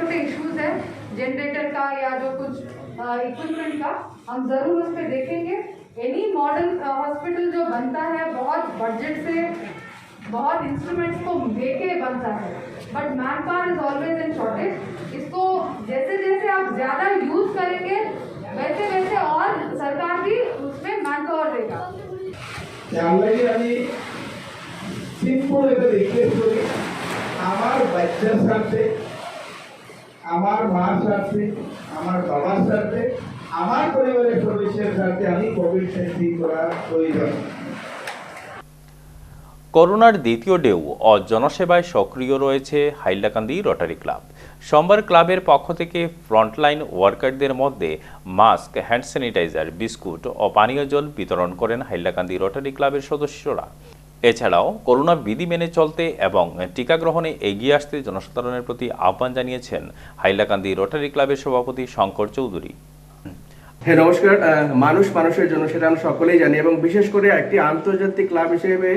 छोटे इश्यूज है जनरेटर का या जो कुछ इक्विपमेंट का, हम जरूर उस पर देखेंगे। एनी मॉडल हॉस्पिटल जो बनता है बहुत बजट से, बहुत इंस्ट्रूमेंट्स को लेके बनता है, but man power is always in shortage. इसको जैसे जैसे आप ज़्यादा यूज करेंगे वैसे वैसे और सरकार भी उसमें मैन पावर देगा। আমরা কি আমি সিম্পল একটা রিকোয়েস্ট করি, আমার বাচ্চার সাথে, আমার মার সাথে, আমার বাবার সাথে, আমার পরিবারের সদস্যের সাথে আমি কোভিড টেস্টিং করার প্রয়োজন। করোনার দ্বিতীয় ঢেউ ও জনসেবায় সক্রিয় রয়েছে হাইলাকান্দি রোটারি ক্লাব। সোমবার ক্লাবের পক্ষ থেকে ফ্রন্টলাইন ওয়ার্কারদের মধ্যে মাস্ক, হ্যান্ড স্যানিটাইজার, বিস্কুট ও পানীয় জল বিতরণ করেন হাইলাকান্দি রোটারি ক্লাবের সদস্যরা। এছাড়াও করোনা বিধি মেনে চলতে এবং টিকা গ্রহণে এগিয়ে আসতে জনসাধারণের প্রতি আহ্বান জানিয়েছেন হাইলাকান্দি রোটারি ক্লাবের সভাপতি শঙ্কর চৌধুরী। হ্যাঁ নমস্কার। মানুষ মানুষের জন্য, সেটা আমরা সকলেই জানি, এবং বিশেষ করে একটি আন্তর্জাতিক ক্লাব হিসেবে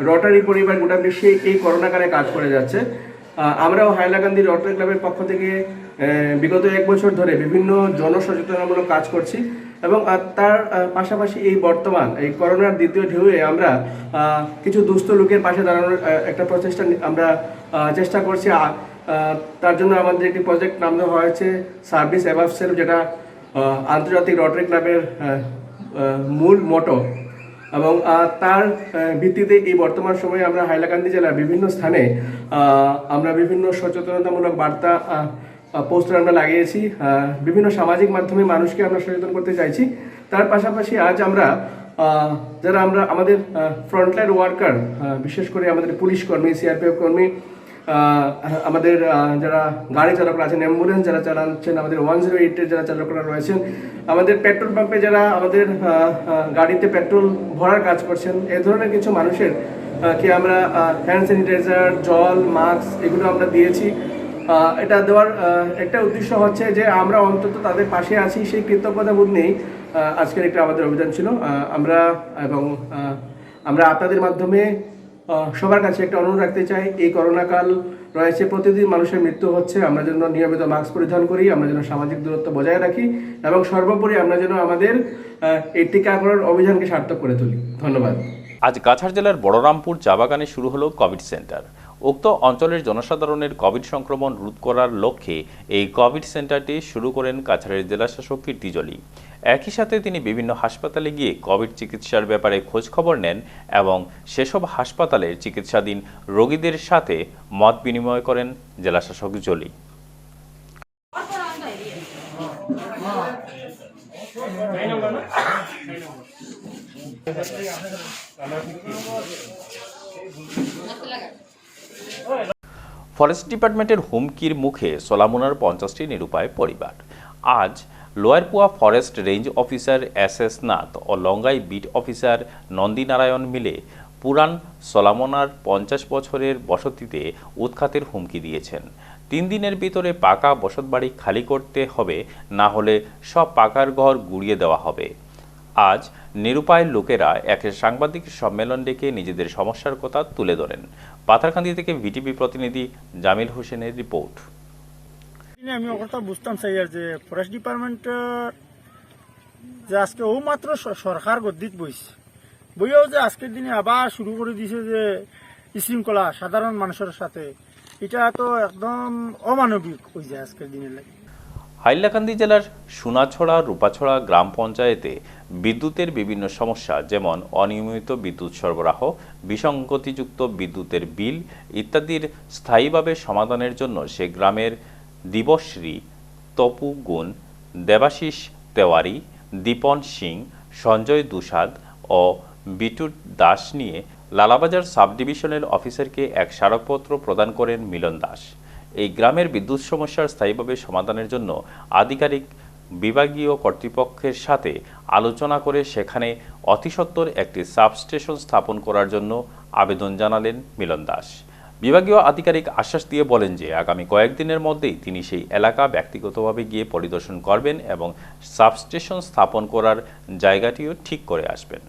রোটারি পরিবার গোটা বিশ্বে এই করোনাকালে কাজ করে যাচ্ছে। আমরাও হাইলাকান্দি রোটারি ক্লাবের পক্ষ থেকে বিগত 1 বছর ধরে বিভিন্ন জনসচেতনামূলক কাজ করছি, এবং তার পাশাপাশি এই বর্তমান এই করোনার দ্বিতীয় ঢেউয়ে আমরা কিছু দুস্থ লোকের পাশে দাঁড়ানোর একটা প্রচেষ্টা আমরা চেষ্টা করছি। তার জন্য আমাদের একটি প্রজেক্ট নাম দেওয়া হয়েছে সার্ভিস অ্যাবাভ সেলফ, যেটা আন্তর্জাতিক রোটারি ক্লাবের মূল মোটো, এবং তার ভিত্তিতে এই বর্তমান সময়ে আমরা হাইলাকান্দি জেলার বিভিন্ন স্থানে আমরা বিভিন্ন সচেতনতামূলক বার্তা পোস্টার আমরা লাগিয়েছি। বিভিন্ন সামাজিক মাধ্যমে মানুষকে আমরা সচেতন করতে চাইছি। তার পাশাপাশি আজ আমরা যারা আমাদের ফ্রন্টলাইন ওয়ার্কার, বিশেষ করে আমাদের পুলিশ কর্মী, সিআরপিএফ কর্মী, আমাদের যারা গাড়ি চালকরা আছেন, অ্যাম্বুলেন্স যারা চালাচ্ছেন, আমাদের 108-এর যারা চালকরা রয়েছেন, আমাদের পেট্রোল পাম্পে যারা আমাদের গাড়িতে পেট্রোল ভরার কাজ করছেন, এই ধরনের কিছু মানুষের কে আমরা হ্যান্ড স্যানিটাইজার, জল, মাস্ক এগুলো আমরা দিয়েছি। এটা দেওয়ার একটা উদ্দেশ্য হচ্ছে যে আমরা অন্তত তাদের পাশে আছি, সেই কৃতজ্ঞতা বোধ নেই আজকের একটা আমাদের অভিযান ছিল। আমরা আপনাদের মাধ্যমে সবার কাছে একটা অনুরোধ রাখতে চাই, এই করোনাকাল রয়েছে, প্রতিদিন মানুষের মৃত্যু হচ্ছে, আমরা যেন নিয়মিত মাস্ক পরিধান করি, আমরা যেন সামাজিক দূরত্ব বজায় রাখি, এবং সর্বোপরি আমরা যেন আমাদের এই টিকাকরণ অভিযানকে সার্থক করে তুলি। ধন্যবাদ। আজ কাছাড় জেলার বড়রামপুর চা বাগানে শুরু হলো কোভিড সেন্টার। উক্ত অঞ্চলের জনসাধারণের কোভিড সংক্রমণ রোধ করার লক্ষ্যে এই কোভিড সেন্টারটি শুরু করেন কাছাড়ের জেলাশাসক কীর্তি জলি। একই সাথে তিনি বিভিন্ন হাসপাতালে গিয়ে কোভিড চিকিৎসার ব্যাপারে খোঁজ খবর নেন এবং সেসব হাসপাতালের চিকিৎসাধীন রোগীদের সাথে মত বিনিময় করেন জেলাশাসক জলি। ফরেস্ট ডিপার্টমেন্টের হুমকির মুখে সোলামুনার 50টি নিরুপায় পরিবার। আজ লোয়ারপুয়া forest range officer SS Nath ও লঙ্গাই বিট অফিসার নন্দী নারায়ণ মিলে পুরান সোলামুনার 50 বছরের বসতিতে উৎখাতের হুমকি দিয়েছেন। 3 দিনের ভিতরে পাকা বসতবাড়ি খালি করতে হবে, না হলে সব পাকার ঘর গুড়িয়ে দেওয়া হবে। আজ নিরুপায় লোকেরা এক সাংবাদিক সম্মেলন ডেকে নিজেদের সমস্যার কথা তুলে ধরেন। পাথারকান্দি থেকে ভিটিভি প্রতিনিধি জামিল হোসেনের রিপোর্ট। আমি কথা বুঝতাম চাই আর যে ফরেস্ট ডিপার্টমেন্ট যে আজকে ও মাত্র সরকার গদ্দিত বইও যে আজকের দিনে আবার শুরু করে দিয়েছে যে শৃঙ্খলা সাধারণ মানুষের সাথে, এটা তো একদম অমানবিক হয়ে যায় আজকের দিনের লাগে। হাইলাকান্দি জেলার সোনাছড়া, রূপাছড়া গ্রাম পঞ্চায়েতে বিদ্যুতের বিভিন্ন সমস্যা, যেমন অনিয়মিত বিদ্যুৎ সরবরাহ, বিসঙ্গতিযুক্ত বিদ্যুতের বিল ইত্যাদির স্থায়ীভাবে সমাধানের জন্য সে গ্রামের দিবশ্রী, তপু গুণ, দেবাশিস তেওয়ারি, দীপন সিং, সঞ্জয় দুসাদ ও বিটু দাস নিয়ে লালাবাজার সাব ডিভিশনাল অফিসারকে এক স্মারকপত্র প্রদান করেন মিলন দাস। এই গ্রামের বিদ্যুৎ সমস্যার স্থায়ীভাবে সমাধানের জন্য আধিকারিক বিভাগীয় কর্তৃপক্ষের সাথে আলোচনা করে সেখানে অতিসত্বর একটি সাবস্টেশন স্থাপন করার জন্য আবেদন জানালেন মিলন দাস। বিভাগীয় আধিকারিক আশ্বাস দিয়ে বলেন যে আগামী কয়েকদিনের মধ্যেই তিনি সেই এলাকা ব্যক্তিগতভাবে গিয়ে পরিদর্শন করবেন এবং সাবস্টেশন স্থাপন করার জায়গাটিও ঠিক করে আসবেন।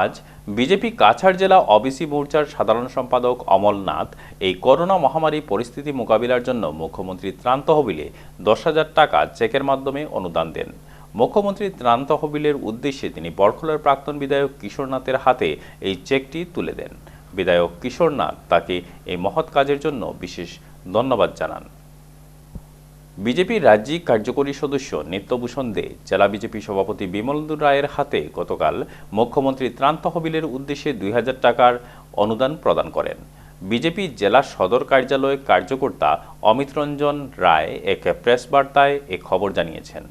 আজ বিজেপি কাছাড় জেলা ওবিসি মোর্চার সাধারণ সম্পাদক অমল নাথ এই করোনা মহামারী পরিস্থিতি মোকাবিলার জন্য মুখ্যমন্ত্রী ত্রাণ তহবিলে 10,000 টাকা চেকের মাধ্যমে অনুদান দেন। মুখ্যমন্ত্রী ত্রাণ তহবিলের উদ্দেশ্যে তিনি বড়খোলার প্রাক্তন বিধায়ক কিশোর নাথের হাতে এই চেকটি তুলে দেন। বিধায়ক কিশোর নাথ তাকে এই মহৎ কাজের জন্য বিশেষ ধন্যবাদ জানান। বিজেপির রাজ্যিক কার্যকরী সদস্য নিত্যভূষণ দে, জেলা বিজেপি সভাপতি বিমল রায়ের হাতে গতকাল মুখ্যমন্ত্রী ত্রাণ তহবিলের উদ্দেশ্যে 2000 টাকার অনুদান প্রদান করেন। বিজেপি জেলা সদর কার্যালয় কার্যকর্তা অমিত রঞ্জন রায় এক প্রেস বার্তায় এ খবর জানিয়েছেন।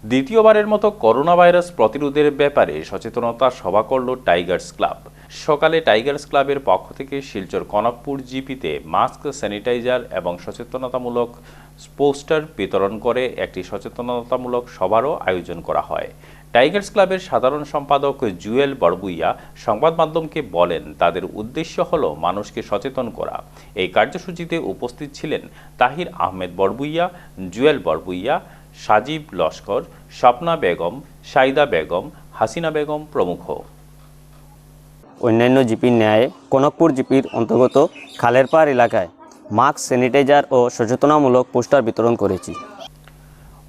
দ্বিতীয়বারের মতো করোনা ভাইরাস প্রতিরোধের ব্যাপারে সচেতনতা সভা করল টাইগার্স ক্লাব। সকালে টাইগার্স ক্লাবের পক্ষ থেকে শিলচর কনকপুর জিপিতে মাস্ক, স্যানিটাইজার এবং সচেতনতামূলক পোস্টার বিতরণ করে একটি সচেতনতামূলক সভারও আয়োজন করা হয়। টাইগার্স ক্লাবের সাধারণ সম্পাদক জুয়েল বড়বুইয়া সংবাদ মাধ্যমকে বলেন, তাদের উদ্দেশ্য হল মানুষকে সচেতন করা। এই কার্যসূচিতে উপস্থিত ছিলেন তাহির আহমেদ বড়বুইয়া, জুয়েল বড়বুইয়া, সাজিব লস্কর, স্বপ্না বেগম, সাইদা বেগম, হাসিনা বেগম প্রমুখ। অন্যান্য জিপির ন্যায় কনকপুর জিপির অন্তর্গত খালেরপাড় এলাকায় মাস্ক, স্যানিটাইজার ও সচেতনামূলক পোস্টার বিতরণ করেছি।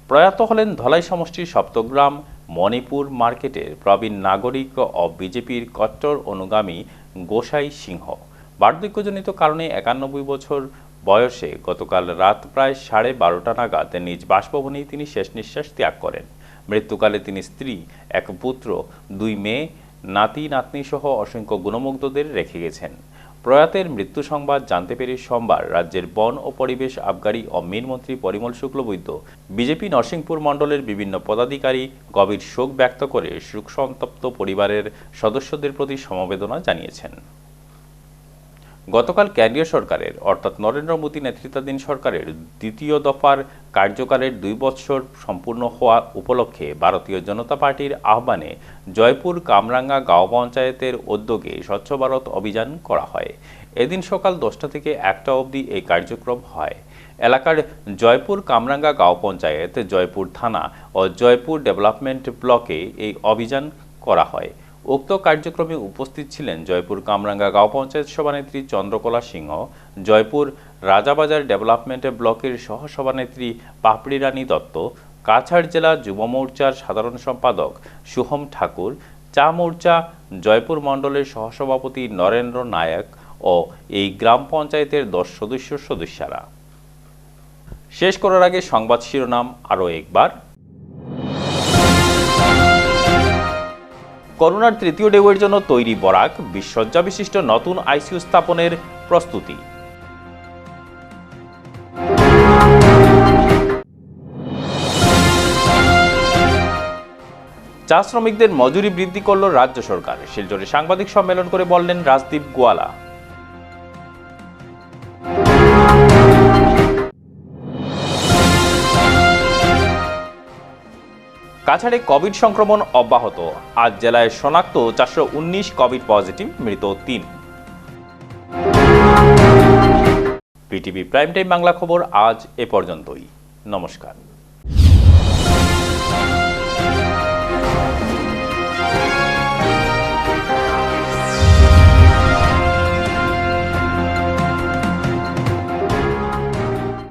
প্রয়াত হলেন ধলাই সমষ্টির সপ্তগ্রাম মণিপুর মার্কেটের প্রবীণ নাগরিক ও বিজেপির কট্টর অনুগামী গোসাই সিংহ। বার্ধক্যজনিত কারণে 91 বছর বয়সে গতকাল রাত প্রায় 12:30 নাগাদ নিজ বাসভবনেই তিনি শেষ নিঃশ্বাস ত্যাগ করেন। মৃত্যুকালে তিনি স্ত্রী, এক পুত্র, 2 মেয়ে, নাতি নাতনি সহ অসংখ্য গুণমুগ্ধদের রেখে গেছেন। প্রয়াতের মৃত্যু সংবাদ জানতে পেরে সোমবার রাজ্যের বন ও পরিবেশ আবগারি ও মিনমন্ত্রী পরিমল শুক্লবৈদ্য বিজেপি নরসিংপুর মণ্ডলের বিভিন্ন পদাধিকারী গভীর শোক ব্যক্ত করে শোকসন্তপ্ত পরিবারের সদস্যদের প্রতি সমবেদনা জানিয়েছেন। গতকাল কেন্দ্রীয় সরকারের অর্থাৎ নরেন্দ্র মোদী নেতৃত্বাধীন সরকারের দ্বিতীয় দফার কার্যকালের 2 বছর সম্পূর্ণ হওয়া উপলক্ষে ভারতীয় জনতা পার্টির আহ্বানে জয়পুর কামরাঙ্গা গাঁও পঞ্চায়েতের উদ্যোগে স্বচ্ছ ভারত অভিযান করা হয়। এদিন সকাল 10টা থেকে 1টা অবধি এই কার্যক্রম হয়। এলাকার জয়পুর কামরাঙ্গা গাঁও পঞ্চায়েত, জয়পুর থানা ও জয়পুর ডেভেলপমেন্ট ব্লকে এই অভিযান করা হয়। উক্ত কার্যক্রমে উপস্থিত ছিলেন জয়পুর কামরাঙ্গা গাঁও পঞ্চায়েত সভানেত্রী চন্দ্রকলা সিংহ, জয়পুর রাজাবাজার ডেভেলপমেন্ট ব্লকের সহসভানেত্রী পাপড়ি রানী দত্ত, কাছাড় জেলা যুব মোর্চার সাধারণ সম্পাদক শুভম ঠাকুর, চা মোর্চা জয়পুর মণ্ডলের সহসভাপতি নরেন্দ্র নায়ক ও এই গ্রাম পঞ্চায়েতের 10 সদস্যরা। শেষ করার আগে সংবাদ শিরোনাম আরও একবার। করোনার তৃতীয় ঢেউয়ের জন্য তৈরি বরাক, 20 শয্যা বিশিষ্ট নতুন আইসিইউ স্থাপনের প্রস্তুতি। চা শ্রমিকদের মজুরি বৃদ্ধি করল রাজ্য সরকার। শিলচরে সাংবাদিক সম্মেলন করে বললেন রাজদীপ গোয়ালা। কাছাড়ে কোভিড সংক্রমণ অব্যাহত। আজ জেলায় শনাক্ত 419 কোভিড পজিটিভ, মৃত 3। পিটিভি প্রাইম টাইম বাংলা খবর আজ এ পর্যন্তই। নমস্কার।